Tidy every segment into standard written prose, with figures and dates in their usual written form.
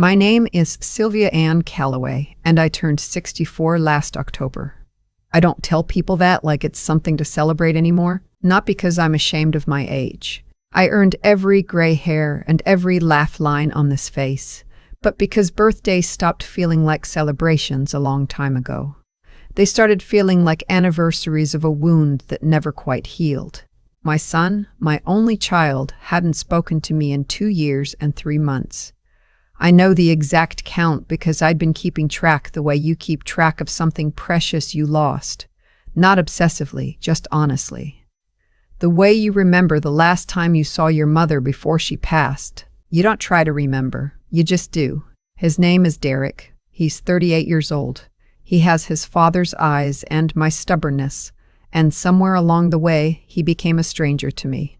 My name is Sylvia Ann Calloway, and I turned 64 last October. I don't tell people that like it's something to celebrate anymore, not because I'm ashamed of my age. I earned every gray hair and every laugh line on this face, but because birthdays stopped feeling like celebrations a long time ago. They started feeling like anniversaries of a wound that never quite healed. My son, my only child, hadn't spoken to me in 2 years and 3 months. I know the exact count because I'd been keeping track the way you keep track of something precious you lost. Not obsessively, just honestly. The way you remember the last time you saw your mother before she passed. You don't try to remember, you just do. His name is Derek. He's 38 years old. He has his father's eyes and my stubbornness, and somewhere along the way, he became a stranger to me.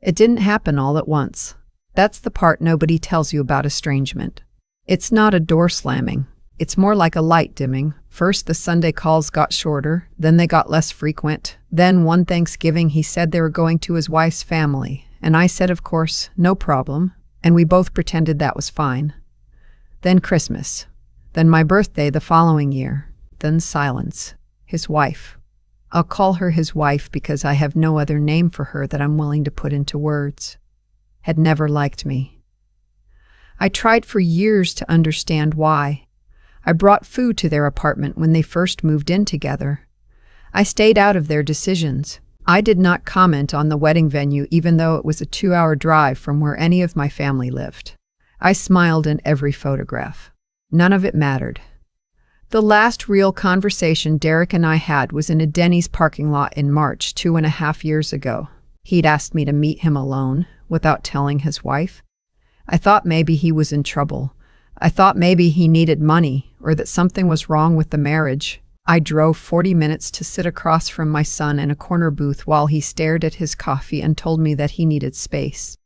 It didn't happen all at once. That's the part nobody tells you about estrangement. It's not a door slamming. It's more like a light dimming. First, the Sunday calls got shorter, then they got less frequent. Then one Thanksgiving, he said they were going to his wife's family, and I said, of course, no problem, and we both pretended that was fine. Then Christmas. Then my birthday the following year. Then silence. His wife. I'll call her his wife because I have no other name for her that I'm willing to put into words. Had never liked me. I tried for years to understand why. I brought food to their apartment when they first moved in together. I stayed out of their decisions. I did not comment on the wedding venue even though it was a 2-hour drive from where any of my family lived. I smiled in every photograph. None of it mattered. The last real conversation Derek and I had was in a Denny's parking lot in March 2.5 years ago. He'd asked me to meet him alone, without telling his wife. I thought maybe he was in trouble. I thought maybe he needed money, or that something was wrong with the marriage. I drove 40 minutes to sit across from my son in a corner booth while he stared at his coffee and told me that he needed space.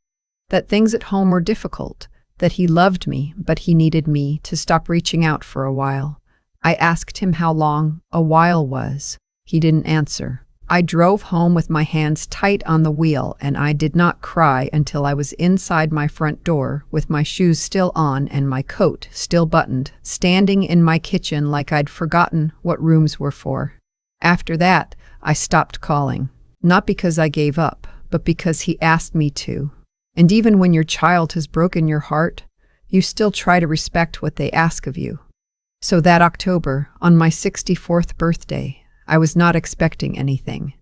That things at home were difficult. That he loved me, but he needed me to stop reaching out for a while. I asked him how long a while was. He didn't answer. I drove home with my hands tight on the wheel, and I did not cry until I was inside my front door with my shoes still on and my coat still buttoned, standing in my kitchen like I'd forgotten what rooms were for. After that, I stopped calling. Not because I gave up, but because he asked me to. And even when your child has broken your heart, you still try to respect what they ask of you. So that October, on my 64th birthday, I was not expecting anything.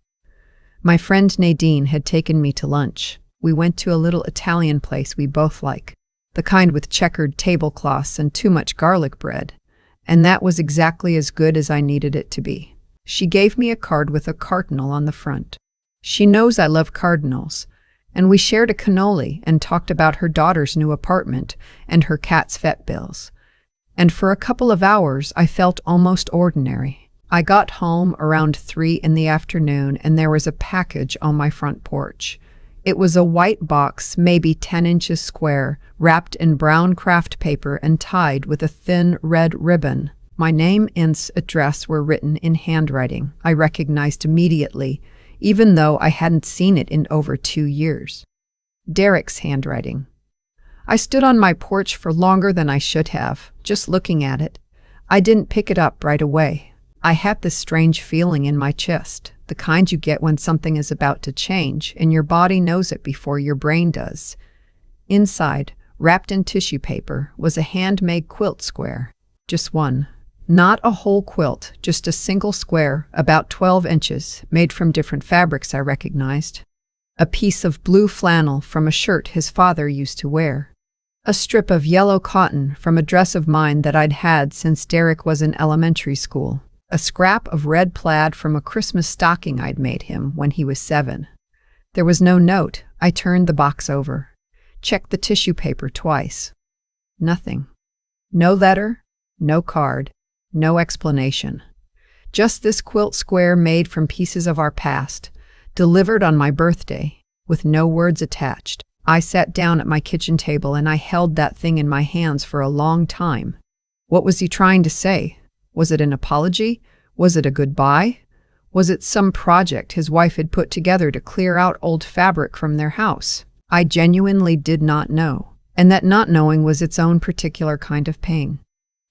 My friend Nadine had taken me to lunch. We went to a little Italian place we both like, the kind with checkered tablecloths and too much garlic bread, and that was exactly as good as I needed it to be. She gave me a card with a cardinal on the front. She knows I love cardinals, and we shared a cannoli and talked about her daughter's new apartment and her cat's vet bills. And for a couple of hours, I felt almost ordinary. I got home around 3 in the afternoon and there was a package on my front porch. It was a white box, maybe 10 inches square, wrapped in brown craft paper and tied with a thin red ribbon. My name and address were written in handwriting I recognized immediately, even though I hadn't seen it in over 2 years. Derek's handwriting. I stood on my porch for longer than I should have, just looking at it. I didn't pick it up right away. I had this strange feeling in my chest, the kind you get when something is about to change and your body knows it before your brain does. Inside, wrapped in tissue paper, was a handmade quilt square. Just one. Not a whole quilt, just a single square, about 12 inches, made from different fabrics I recognized. A piece of blue flannel from a shirt his father used to wear. A strip of yellow cotton from a dress of mine that I'd had since Derek was in elementary school. A scrap of red plaid from a Christmas stocking I'd made him when he was 7. There was no note. I turned the box over. Checked the tissue paper twice. Nothing. No letter, no card, no explanation. Just this quilt square made from pieces of our past, delivered on my birthday, with no words attached. I sat down at my kitchen table and I held that thing in my hands for a long time. What was he trying to say? Was it an apology? Was it a goodbye? Was it some project his wife had put together to clear out old fabric from their house? I genuinely did not know. and that not knowing was its own particular kind of pain.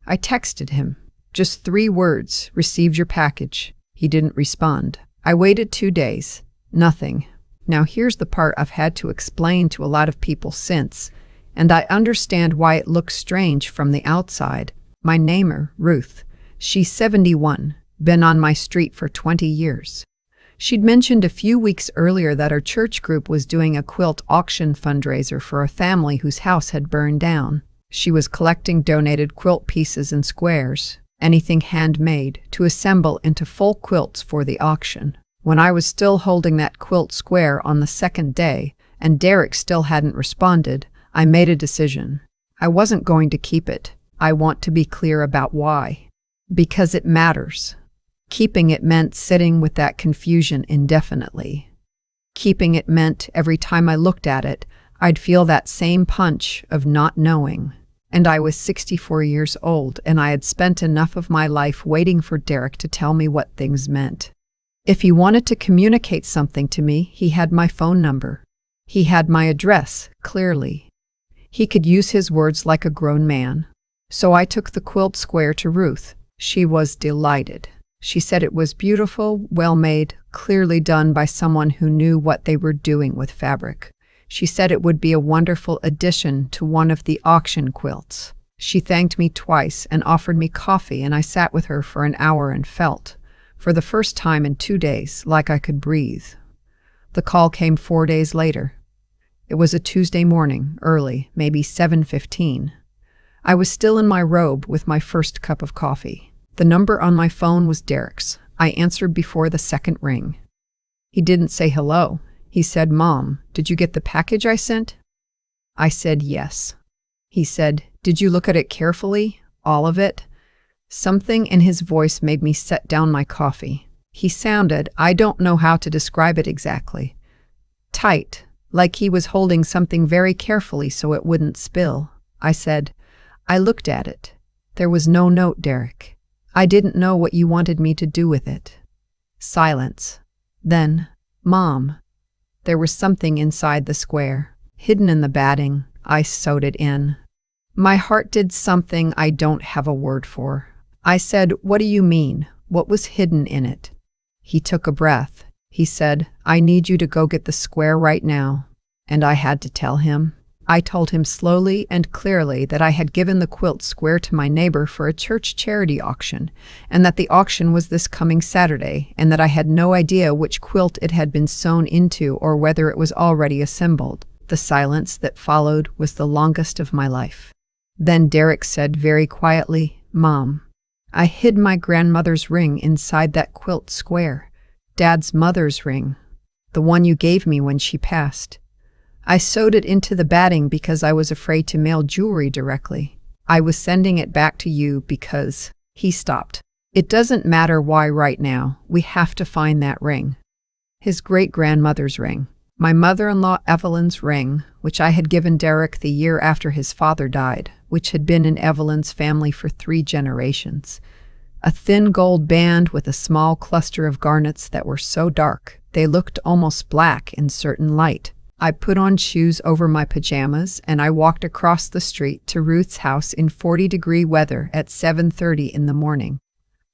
I texted him. Just 3 words, received your package. He didn't respond. I waited 2 days. Nothing. Now here's the part I've had to explain to a lot of people since, and I understand why it looks strange from the outside. My neighbor, Ruth, she's 71, been on my street for 20 years. She'd mentioned a few weeks earlier that our church group was doing a quilt auction fundraiser for a family whose house had burned down. She was collecting donated quilt pieces and squares, anything handmade, to assemble into full quilts for the auction. When I was still holding that quilt square on the second day, and Derek still hadn't responded, I made a decision. I wasn't going to keep it. I want to be clear about why. Because it matters. Keeping it meant sitting with that confusion indefinitely. Keeping it meant every time I looked at it, I'd feel that same punch of not knowing. And I was 64 years old, and I had spent enough of my life waiting for Derek to tell me what things meant. If he wanted to communicate something to me, he had my phone number. He had my address, clearly. He could use his words like a grown man. So I took the quilt square to Ruth. She was delighted. She said it was beautiful, well-made, clearly done by someone who knew what they were doing with fabric. She said it would be a wonderful addition to one of the auction quilts. She thanked me twice and offered me coffee, and I sat with her for an hour and felt, for the first time in 2 days, like I could breathe. The call came 4 days later. It was a Tuesday morning, early, maybe 7:15. I was still in my robe with my first cup of coffee. The number on my phone was Derek's. I answered before the second ring. He didn't say hello. He said, "Mom, did you get the package I sent?" I said yes. He said, "Did you look at it carefully? All of it?" Something in his voice made me set down my coffee. He sounded, I don't know how to describe it exactly, tight, like he was holding something very carefully so it wouldn't spill. I said, "I looked at it. There was no note, Derek. I didn't know what you wanted me to do with it." Silence. Then, "Mom." There was something inside the square, hidden in the batting. I sewed it in. My heart did something I don't have a word for. I said, "What do you mean? What was hidden in it?" He took a breath. He said, "I need you to go get the square right now." And I had to tell him. I told him slowly and clearly that I had given the quilt square to my neighbor for a church charity auction, and that the auction was this coming Saturday, and that I had no idea which quilt it had been sewn into or whether it was already assembled. The silence that followed was the longest of my life. Then Derek said very quietly, "Mom, I hid my grandmother's ring inside that quilt square, Dad's mother's ring, the one you gave me when she passed. I sewed it into the batting because I was afraid to mail jewelry directly. I was sending it back to you because—" He stopped. "It doesn't matter why right now. We have to find that ring." His great-grandmother's ring. My mother-in-law Evelyn's ring, which I had given Derek the year after his father died, which had been in Evelyn's family for 3 generations. A thin gold band with a small cluster of garnets that were so dark they looked almost black in certain light. I put on shoes over my pajamas and I walked across the street to Ruth's house in 40-degree weather at 7:30 in the morning.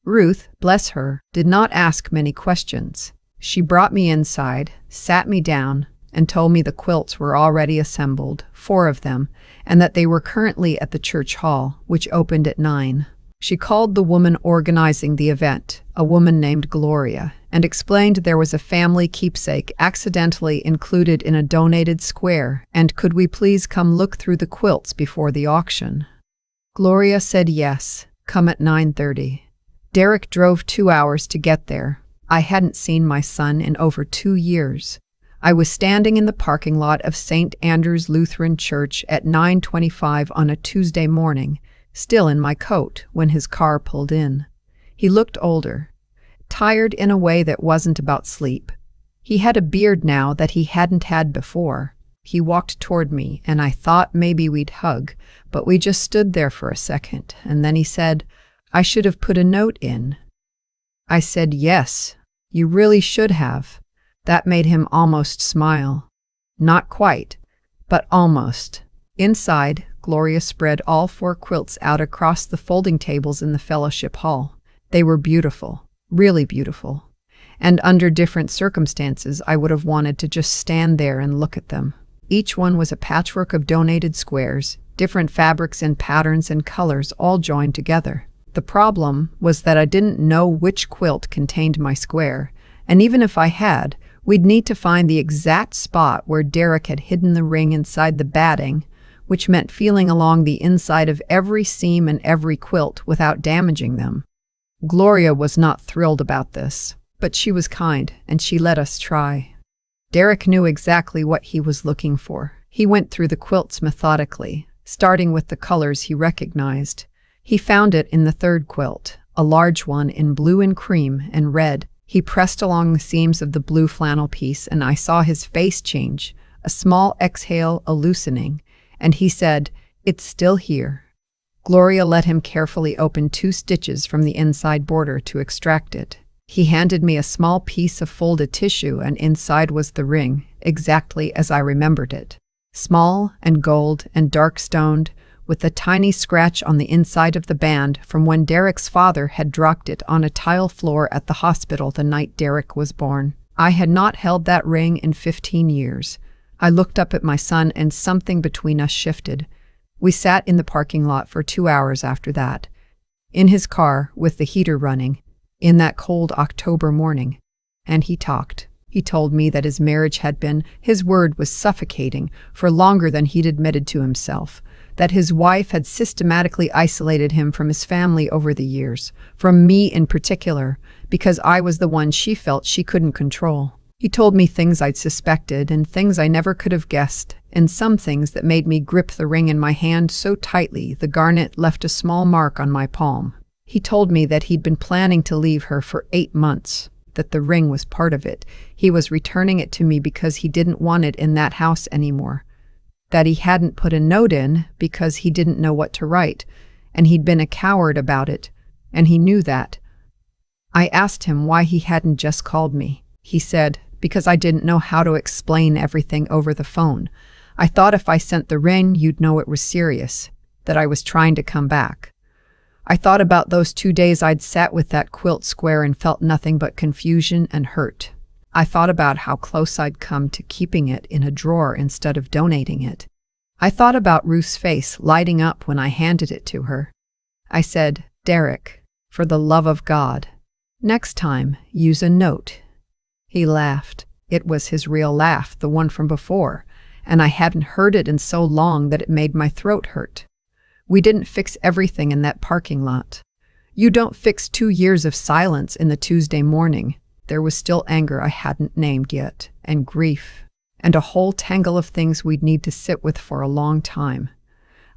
Ruth, bless her, did not ask many questions. She brought me inside, sat me down, and told me the quilts were already assembled, 4 of them, and that they were currently at the church hall, which opened at 9. She called the woman organizing the event, a woman named Gloria, and explained there was a family keepsake accidentally included in a donated square, and could we please come look through the quilts before the auction. Gloria said yes, come at 9:30. Derek drove 2 hours to get there. I hadn't seen my son in over 2 years. I was standing in the parking lot of St. Andrew's Lutheran Church at 9:25 on a Tuesday morning, still in my coat, when his car pulled in. He looked older, tired in a way that wasn't about sleep. He had a beard now that he hadn't had before. He walked toward me, and I thought maybe we'd hug, but we just stood there for a second, and then he said, "I should have put a note in." I said, "Yes, you really should have." That made him almost smile. Not quite, but almost. Inside, Gloria spread all 4 quilts out across the folding tables in the fellowship hall. They were beautiful, really beautiful. And under different circumstances, I would have wanted to just stand there and look at them. Each one was a patchwork of donated squares, different fabrics and patterns and colors all joined together. The problem was that I didn't know which quilt contained my square, and even if I had, we'd need to find the exact spot where Derek had hidden the ring inside the batting, which meant feeling along the inside of every seam and every quilt without damaging them. Gloria was not thrilled about this, but she was kind, and she let us try. Derek knew exactly what he was looking for. He went through the quilts methodically, starting with the colors he recognized. He found it in the 3rd quilt, a large one in blue and cream and red. He pressed along the seams of the blue flannel piece, and I saw his face change, a small exhale, a loosening, and he said, "It's still here." Gloria let him carefully open 2 stitches from the inside border to extract it. He handed me a small piece of folded tissue, and inside was the ring, exactly as I remembered it. Small and gold and dark-stoned, with a tiny scratch on the inside of the band from when Derek's father had dropped it on a tile floor at the hospital the night Derek was born. I had not held that ring in 15 years. I looked up at my son, and something between us shifted. We sat in the parking lot for 2 hours after that, in his car with the heater running, in that cold October morning. And he talked. He told me that his marriage had been, his word was suffocating, for longer than he'd admitted to himself, that his wife had systematically isolated him from his family over the years, from me in particular, because I was the one she felt she couldn't control. He told me things I'd suspected and things I never could have guessed, and some things that made me grip the ring in my hand so tightly the garnet left a small mark on my palm. He told me that he'd been planning to leave her for 8 months, that the ring was part of it. He was returning it to me because he didn't want it in that house anymore, that he hadn't put a note in because he didn't know what to write, and he'd been a coward about it, and he knew that. I asked him why he hadn't just called me. He said, "Because I didn't know how to explain everything over the phone. I thought if I sent the ring, you'd know it was serious, that I was trying to come back." I thought about those 2 days I'd sat with that quilt square and felt nothing but confusion and hurt. I thought about how close I'd come to keeping it in a drawer instead of donating it. I thought about Ruth's face lighting up when I handed it to her. I said, "Derek, for the love of God, next time, use a note." He laughed. It was his real laugh, the one from before, and I hadn't heard it in so long that it made my throat hurt. We didn't fix everything in that parking lot. You don't fix 2 years of silence in the Tuesday morning. There was still anger I hadn't named yet, and grief, and a whole tangle of things we'd need to sit with for a long time.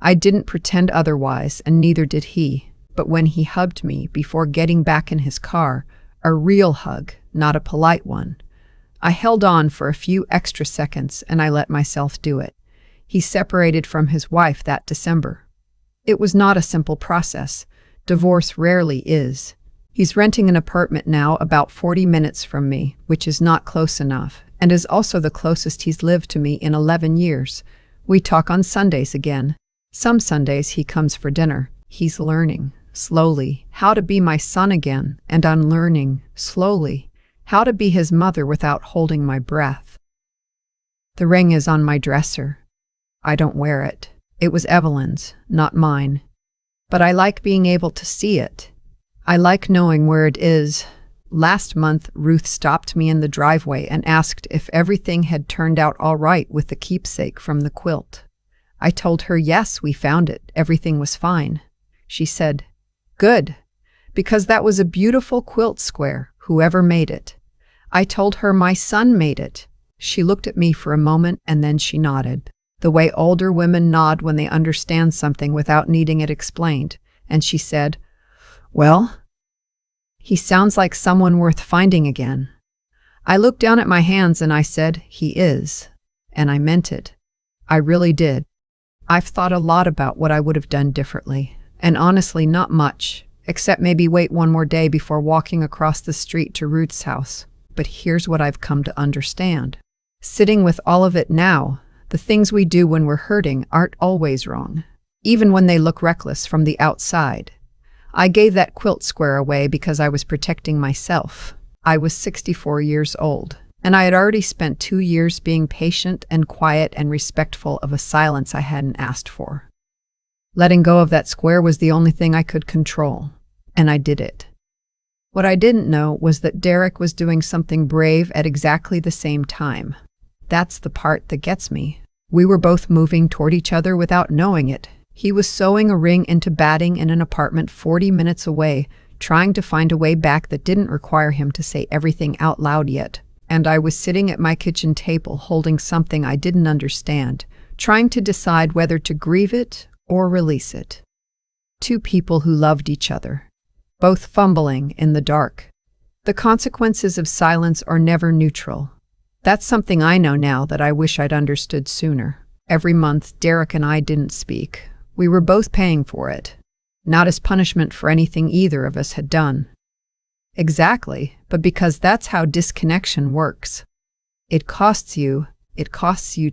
I didn't pretend otherwise, and neither did he, but when he hugged me before getting back in his car, a real hug, not a polite one, I held on for a few extra seconds, and I let myself do it. He separated from his wife that December. It was not a simple process. Divorce rarely is. He's renting an apartment now about 40 minutes from me, which is not close enough, and is also the closest he's lived to me in 11 years. We talk on Sundays again. Some Sundays he comes for dinner. He's learning, slowly, how to be my son again, and I'm learning, slowly, how to be his mother without holding my breath. The ring is on my dresser. I don't wear it. It was Evelyn's, not mine. But I like being able to see it. I like knowing where it is. Last month, Ruth stopped me in the driveway and asked if everything had turned out all right with the keepsake from the quilt. I told her yes, we found it. Everything was fine. She said, "Good, because that was a beautiful quilt square, whoever made it." I told her my son made it. She looked at me for a moment and then she nodded, the way older women nod when they understand something without needing it explained, and she said, "Well, he sounds like someone worth finding again." I looked down at my hands and I said, "He is," and I meant it. I really did. I've thought a lot about what I would have done differently, and honestly not much, except maybe wait one more day before walking across the street to Ruth's house. But here's what I've come to understand. Sitting with all of it now, The things we do when we're hurting aren't always wrong, even when they look reckless from the outside. I gave that quilt square away because I was protecting myself. I was 64 years old, and I had already spent 2 years being patient and quiet and respectful of a silence I hadn't asked for. Letting go of that square was the only thing I could control, and I did it. What I didn't know was that Derek was doing something brave at exactly the same time. That's the part that gets me. We were both moving toward each other without knowing it. He was sewing a ring into batting in an apartment 40 minutes away, trying to find a way back that didn't require him to say everything out loud yet. And I was sitting at my kitchen table holding something I didn't understand, trying to decide whether to grieve it or release it. Two people who loved each other, both fumbling in the dark. The consequences of silence are never neutral. That's something I know now that I wish I'd understood sooner. Every month, Derek and I didn't speak. We were both paying for it, not as punishment for anything either of us had done. Exactly, but because that's how disconnection works. It costs you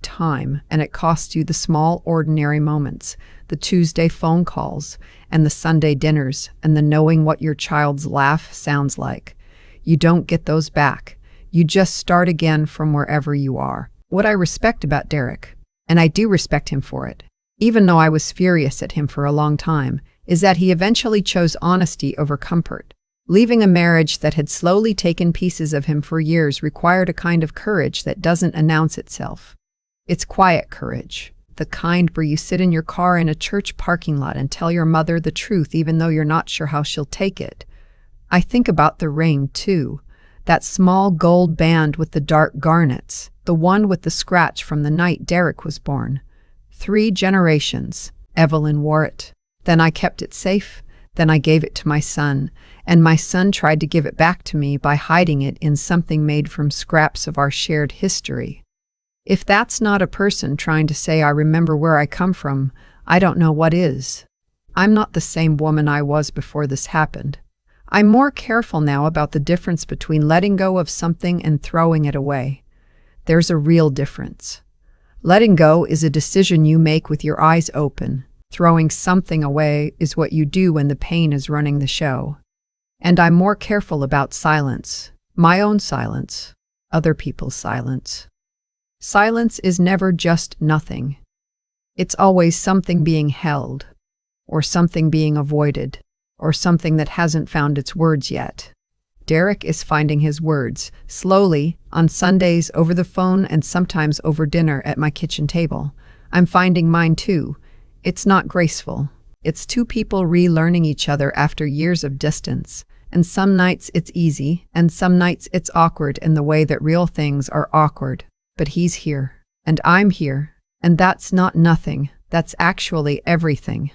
time, and it costs you the small, ordinary moments, the Tuesday phone calls, and the Sunday dinners, and the knowing what your child's laugh sounds like. You don't get those back. You just start again from wherever you are. What I respect about Derek, and I do respect him for it, even though I was furious at him for a long time, is that he eventually chose honesty over comfort. Leaving a marriage that had slowly taken pieces of him for years required a kind of courage that doesn't announce itself. It's quiet courage, the kind where you sit in your car in a church parking lot and tell your mother the truth even though you're not sure how she'll take it. I think about the ring, too. That small gold band with the dark garnets, the one with the scratch from the night Derek was born. 3 generations, Evelyn wore it. Then I kept it safe. Then I gave it to my son, and my son tried to give it back to me by hiding it in something made from scraps of our shared history. If that's not a person trying to say I remember where I come from, I don't know what is. I'm not the same woman I was before this happened. I'm more careful now about the difference between letting go of something and throwing it away. There's a real difference. Letting go is a decision you make with your eyes open. Throwing something away is what you do when the pain is running the show. And I'm more careful about silence. My own silence. Other people's silence. Silence is never just nothing. It's always something being held, or something being avoided, or something that hasn't found its words yet. Derek is finding his words, slowly, on Sundays over the phone and sometimes over dinner at my kitchen table. I'm finding mine too. It's not graceful. It's 2 people relearning each other after years of distance. And some nights it's easy, and some nights it's awkward in the way that real things are awkward. But he's here, and I'm here, and that's not nothing. That's actually everything.